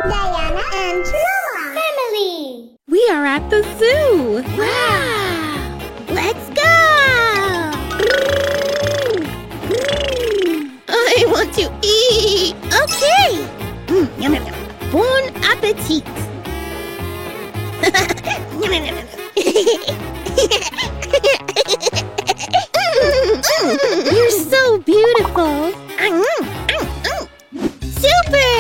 Diana and Noah family. We are at the zoo. Wow! Let's go! I want to eat. Okay. Yum, yum, yum. Bon appetit. Yum, yum, yum, yum. You're so beautiful. Super!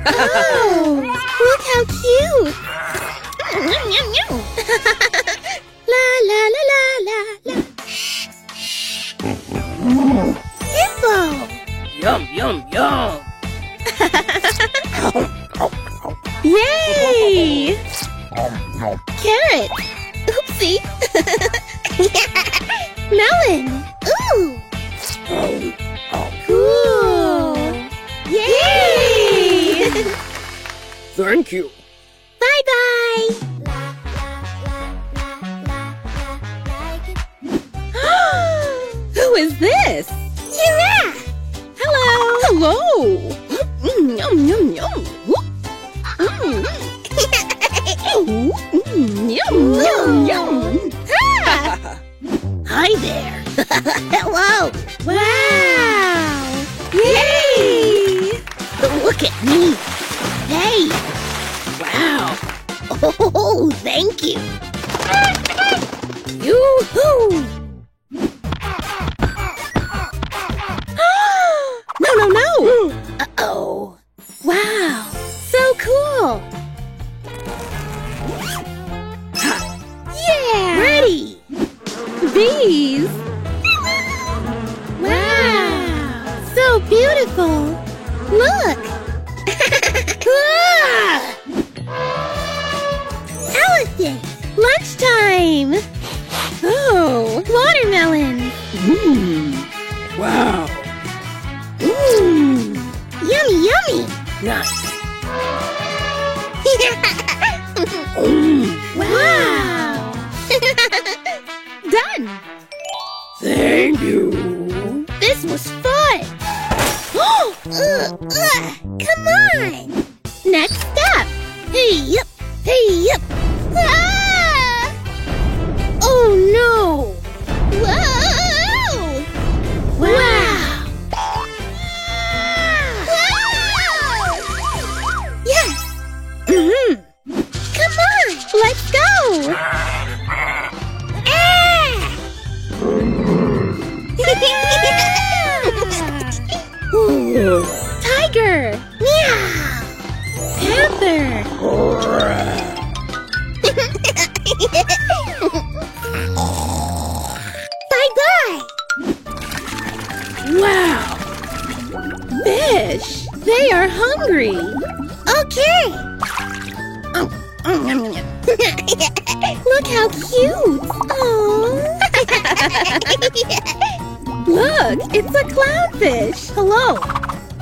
Oh, look how cute. La la la la la la. Hippo. Yum, yum, yum. Yay! Carrot. Oopsie. Melon. Ooh. Cool. Yay! Thank you. Bye-bye. Who is this? Giraffe. Hello. Hello. Yum, yum, yum. Yum, yum, yum. Hi there. Hello. Wow. Yay! Look at me. Hey. Wow. Oh, thank you. Yoo-hoo. No. Uh-oh. Wow. So cool. Yeah. Ready. Bees. Wow. So beautiful. Look. Ah! Elephant. Lunchtime. Oh, watermelon. Wow. Yummy, yummy. Nice. Wow. Done. Thank you. This was fun. Come on. Next step. Hey, yup. Hey, yup. Ah! Oh, no. Whoa. Wow. Yes. Come on. Let's go. Tiger. Meow. Panther. Bye-bye. Wow. Fish. They are hungry. Okay. Look how cute. Aww. Look, it's a clownfish. Hello.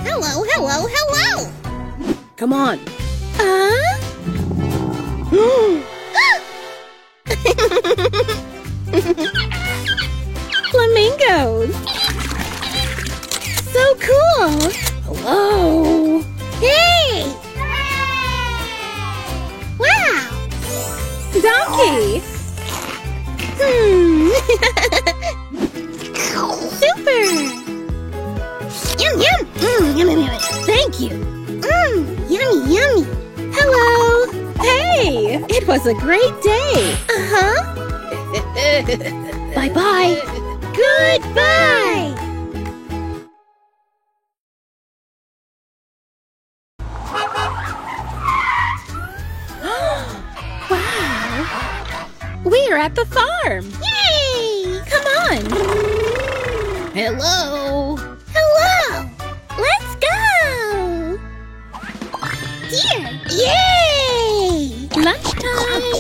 Hello, hello, hello. Come on. Flamingos. So cool. Hello. Hey. Wow. Donkey. Super. Yum, yum. Yum, yum, yum. Thank you. Yummy, yummy. Hello. Hey, it was a great day. Uh-huh. Bye-bye. Goodbye. Wow. We're at the farm. Yay. Come on. Hello. Hello. Let's go. Deer. Yay. Lunchtime.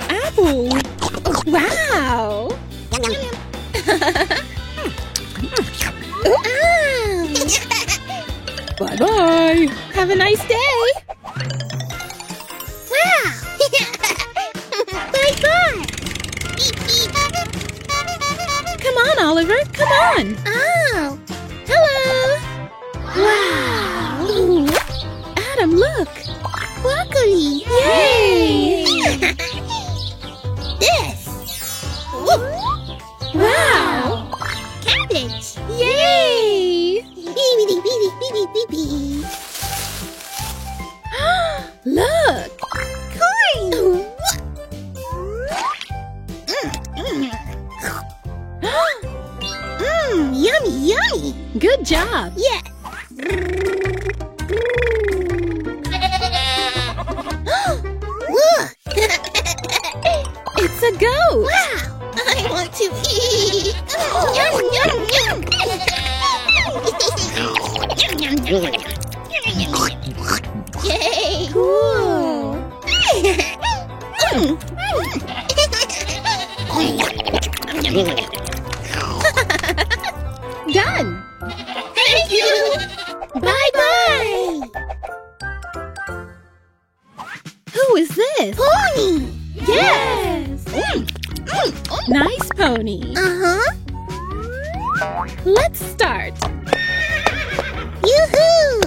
Apple. Wow. Bye-bye. Have a nice day. Wow! Bye-bye! Beep, beep. Come on, Oliver. Come on. Oh! Hello. Wow! Ooh. Adam, look. Broccoli! Yay! This! Woo. Wow. Cabbage! Yay! Beep, beep, beep, beep, beep, beep. Look. Corn! Yummy, yummy! Good job. Yes! Look! It's a goat. Wow! I want to eat! Yum, yum, yum! Yay! Cool. Done. Thank you! Bye-bye! Who is this? Pony! Yes. Nice pony. Uh-huh! Let's start. Yoo-hoo!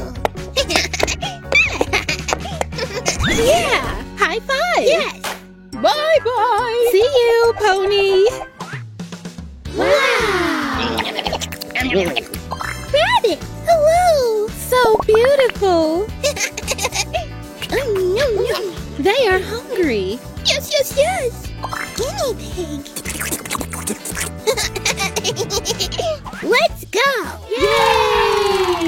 Yeah. High five. Yes! Bye-bye. See you, pony. Wow! Rabbit! Hello! So beautiful. Yum, yum. They are hungry. Yes, yes, yes! Guinea pig! Let's go! Yay!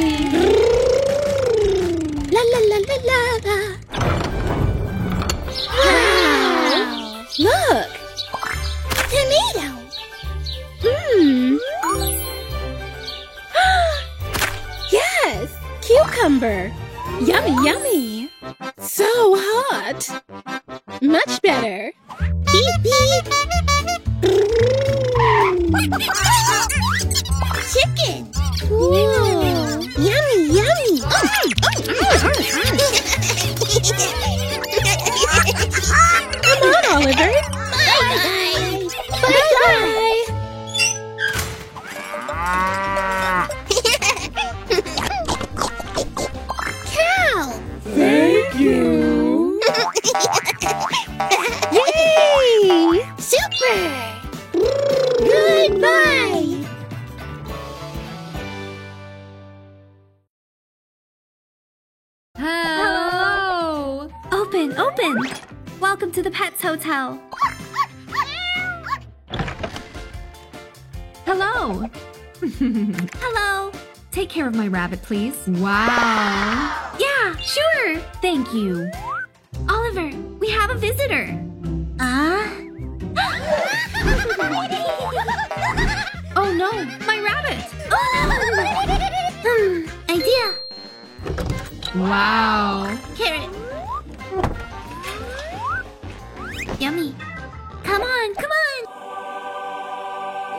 La la la la la la! Wow! Look. Tomato! Yes. Cucumber. Yummy, yummy. So hot. Much better. Beep beep! Chicken! Cool. Yummy, yummy! Come on, Oliver. Bye-bye! Bye-bye. Cow! Thank you. Yay! Super! Goodbye! Hello! Open, open! Welcome to the Pets Hotel. Hello! Hello! Take care of my rabbit, please. Wow! Yeah, sure! Thank you. Oliver, we have a visitor. Oh no, my rabbit! Idea! Wow! Carrot! Yummy! Come on, come on!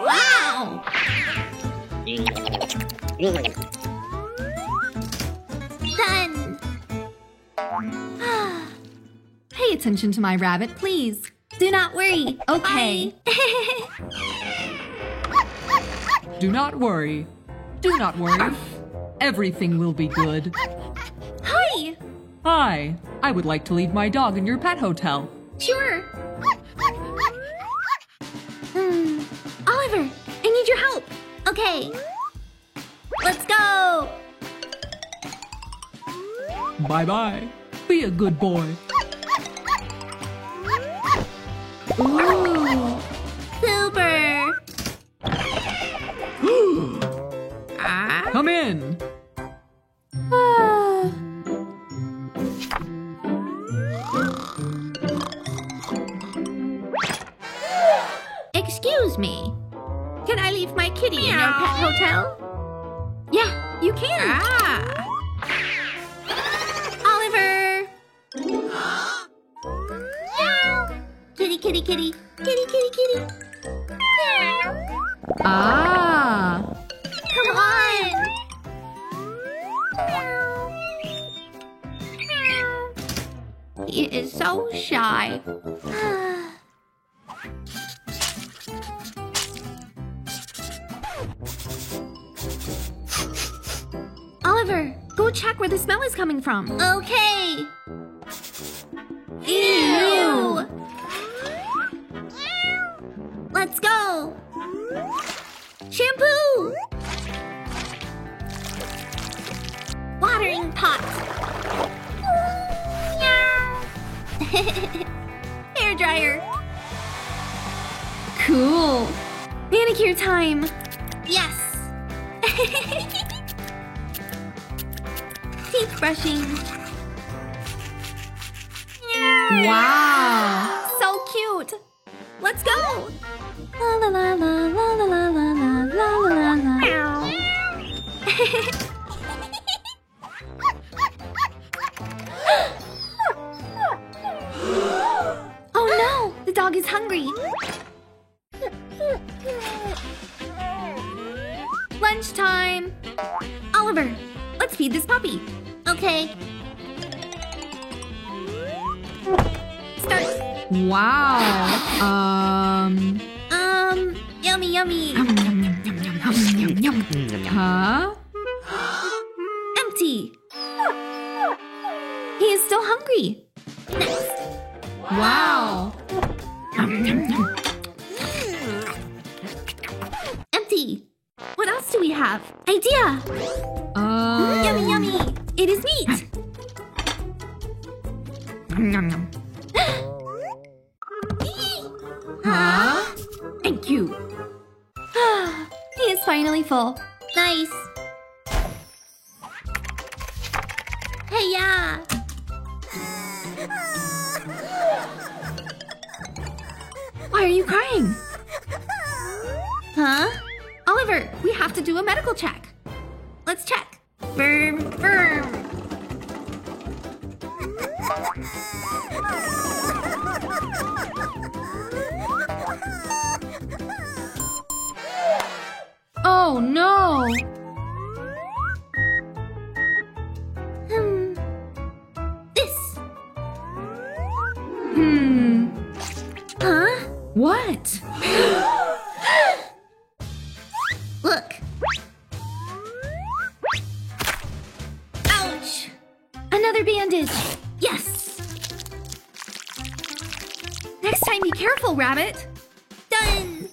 Wow! Done! Pay attention to my rabbit, please. Do not worry. Okay. Do not worry. Do not worry. Everything will be good. Hi! Hi, I would like to leave my dog in your pet hotel. Sure. Oliver, I need your help. Okay! Let's go! Bye-bye. Be a good boy. Ooh. Super! Come in. Excuse me. Can I leave my kitty in your pet hotel? Yeah, you can. Oliver! Kitty, kitty, kitty. Kitty, kitty, kitty. Ah! Come on! He is so shy. Oliver, go check where the smell is coming from. Okay. Ew! Let's go. Shampoo! Watering pot. Hair dryer. Cool. Manicure time. Yes. Teeth brushing. Wow. So cute. Let's go. La la la la la la la la la la la la. Oh no, the dog is hungry. Lunchtime. Oliver, let's feed this puppy. Okay. Start. Wow. Yummy, yummy. Huh? Empty. He is still hungry. Next. Wow. Empty. What else do we have? Idea. Yummy, yummy. It is meat. Huh? Thank you. He is finally full. Nice. Hey, yeah. Why are you crying? Huh? Oliver, we have to do a medical check. Let's check. Firm, firm. Oh no. This. Huh? What? Look. Ouch! Another bandage. Yes! Next time, be careful, Rabbit. Done.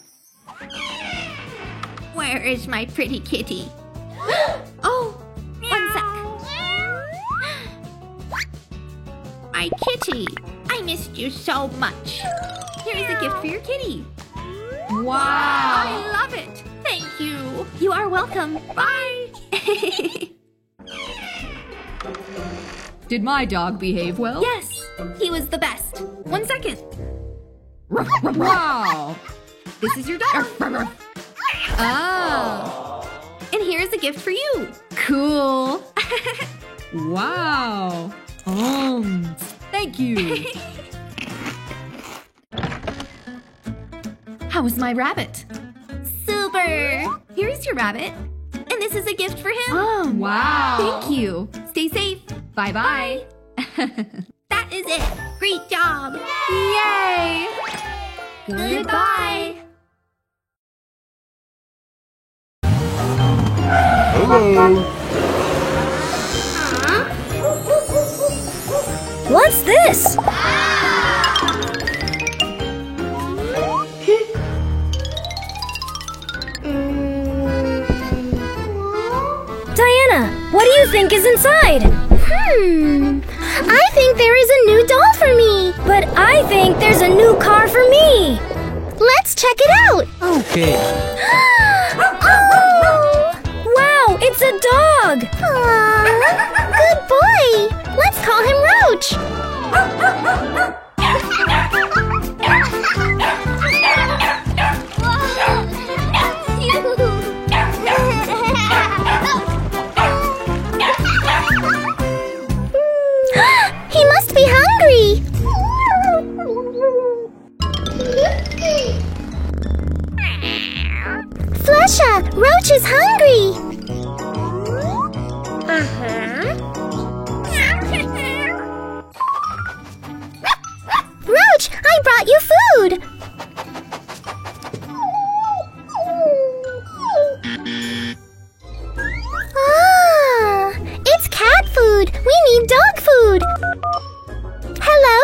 Where is my pretty kitty? Oh, one sec. My kitty. I missed you so much. Here is a gift for your kitty. Wow. I love it. Thank you. You are welcome. Bye. Did my dog behave well? Yes, he was the best. 1 second. Wow. This is your dog. Oh. And here's a gift for you. Cool. Wow. Thank you. How was my rabbit? Super. Here's your rabbit. And this is a gift for him. Oh, Wow. thank you. Stay safe. Bye-bye. That is it. Great job. Yay! Goodbye. Hello. What's this? Diana, what do you think is inside? I think there is a new doll for me. But I think there's a new car for me. Let's check it out. Okay. Oh! Wow, it's a dog. Aw, good boy. Let's call him Roach. He must be hungry. Flesha, Roach is hungry. need dog food. Hello?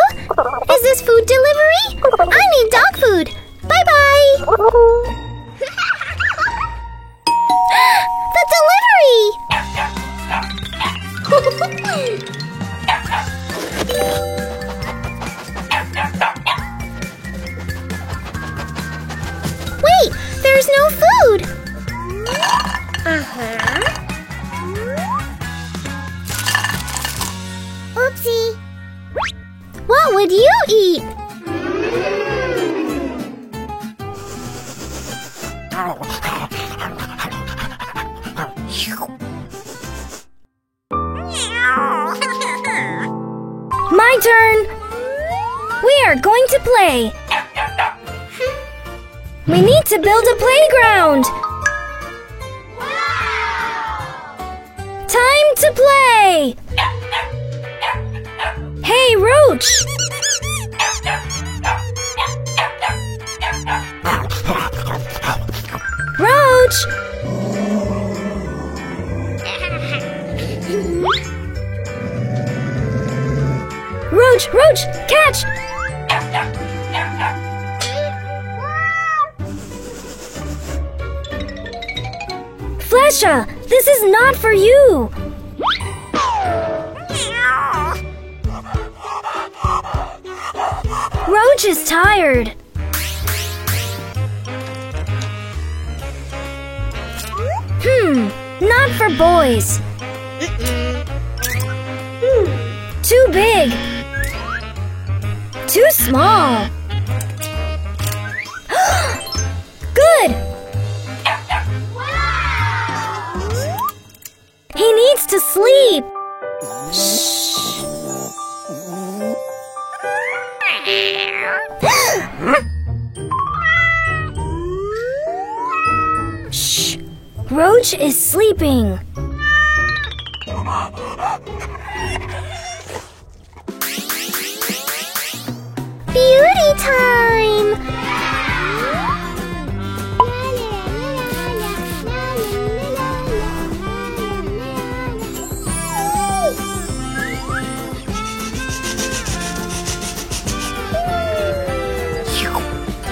Is this food delivery? I need dog food. Bye-bye. The delivery! Wait, there's no food. Oopsie. What would you eat? My turn! We are going to play! We need to build a playground! Time to play! Hey, Roach! Roach! Roach, Roach, catch! Flesha, this is not for you! Roach is tired. Not for boys. Too big. Too small. Good! He needs to sleep. Shh! Roach is sleeping. Beauty time!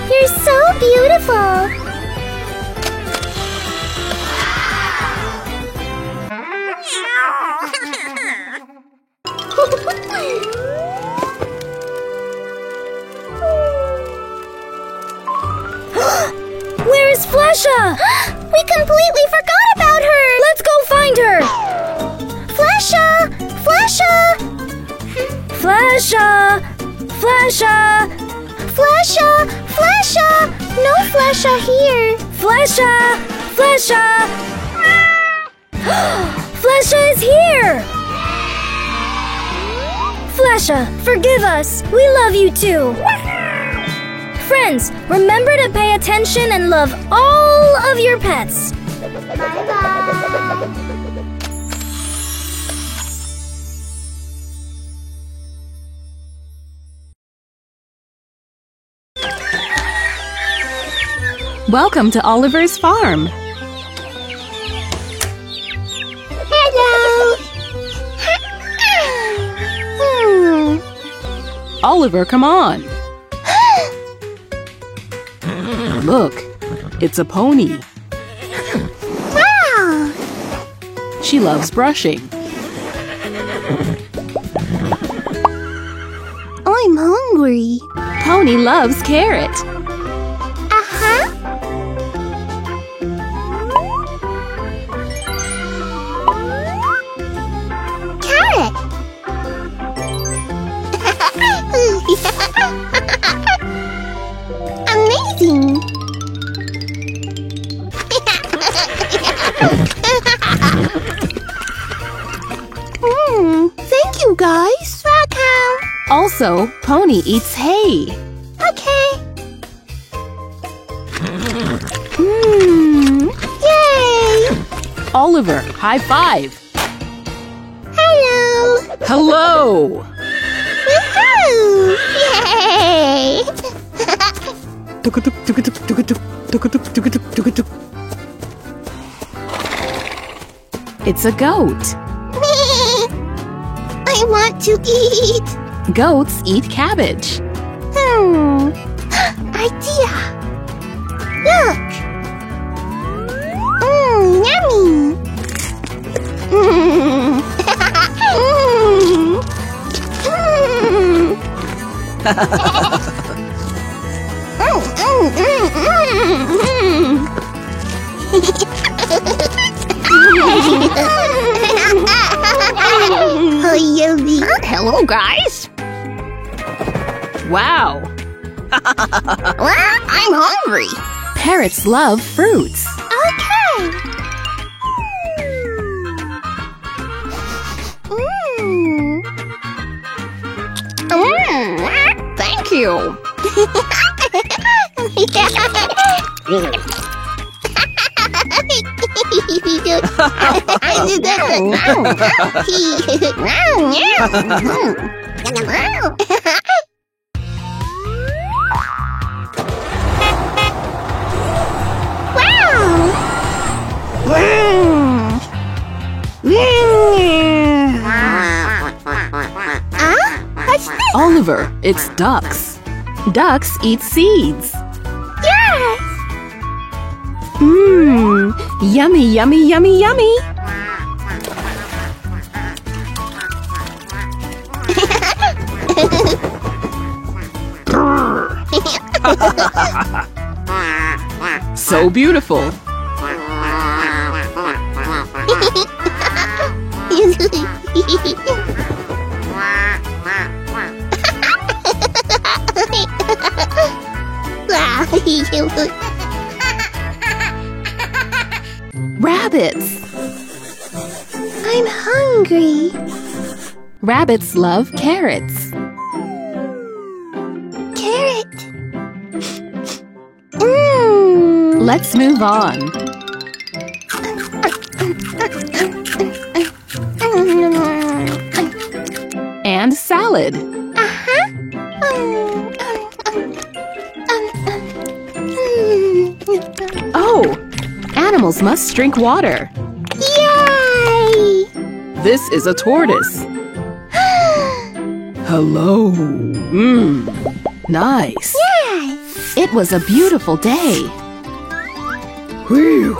You're so beautiful! Where is Flesha? We completely forgot about her! Let's go find her! Flesha! Flesha! Flesha! Flesha! Flesha! Flesha! No Flesha here! Flesha! Flesha! Flesha is here! Flesha, forgive us! We love you too! Friends, remember to pay attention and love all of your pets! Bye-bye! Welcome to Oliver's farm. Hello! Oliver, come on. Look, it's a pony. Wow! She loves brushing. I'm hungry. Pony loves carrot. Uh-huh. Carrot. Amazing. Thank you, guys. Welcome. Also, Pony eats hay. Okay. Yay! Oliver, high five. Hello. Hello. Woohoo! Yay! It's a goat. I I want to eat. Goats eat cabbage. Idea. Look. Yummy. Oh, yummy. Hello, guys. Wow. I'm hungry. Parrots love fruits. Okay. Thank you. What's this? Oliver, it's ducks. Ducks eat seeds. Yes! Yummy, yummy, yummy, yummy. So beautiful. Rabbits. I'm hungry. Rabbits love carrots. Carrot. Let's move on. And salad. Oh, animals must drink water. Yay! This is a tortoise. Hello. Nice. Yes! It was a beautiful day. Whew.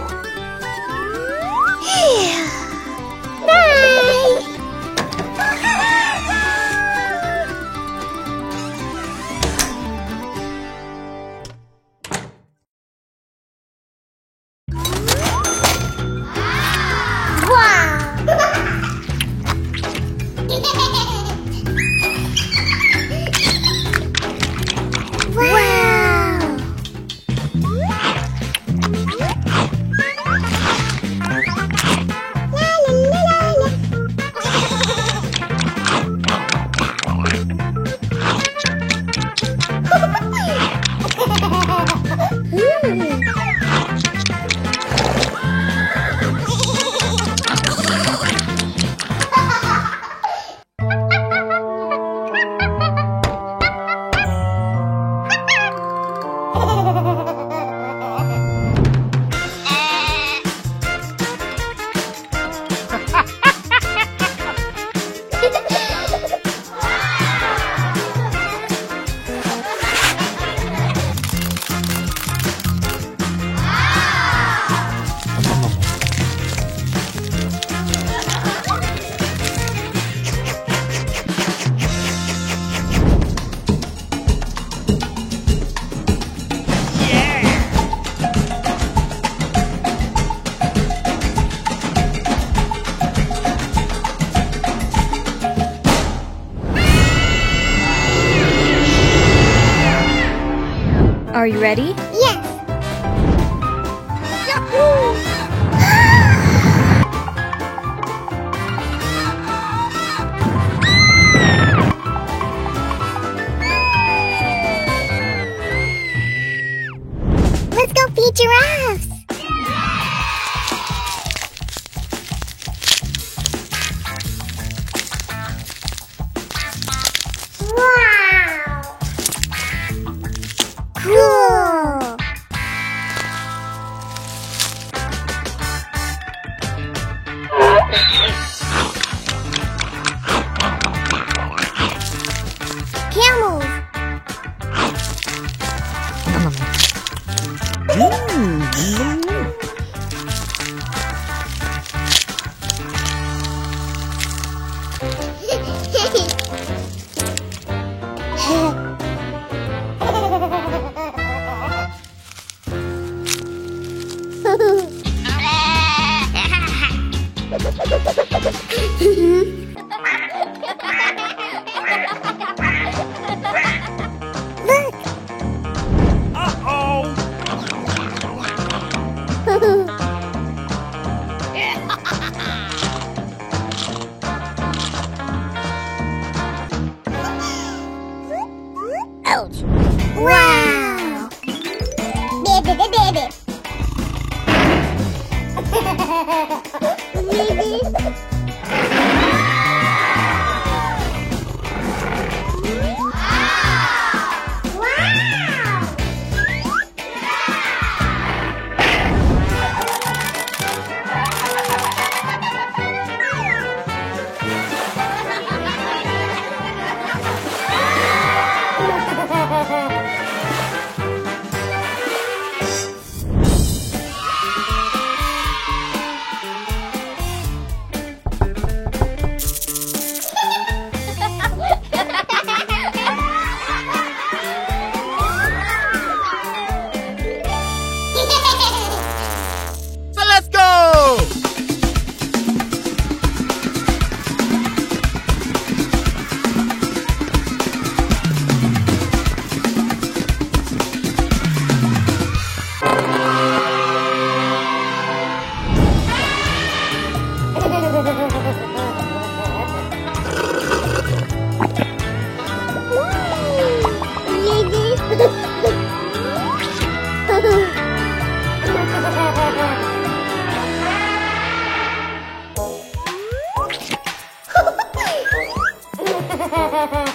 Bye! Are you ready? Yes! Let's go feed giraffes! Wow! Cool! Bye.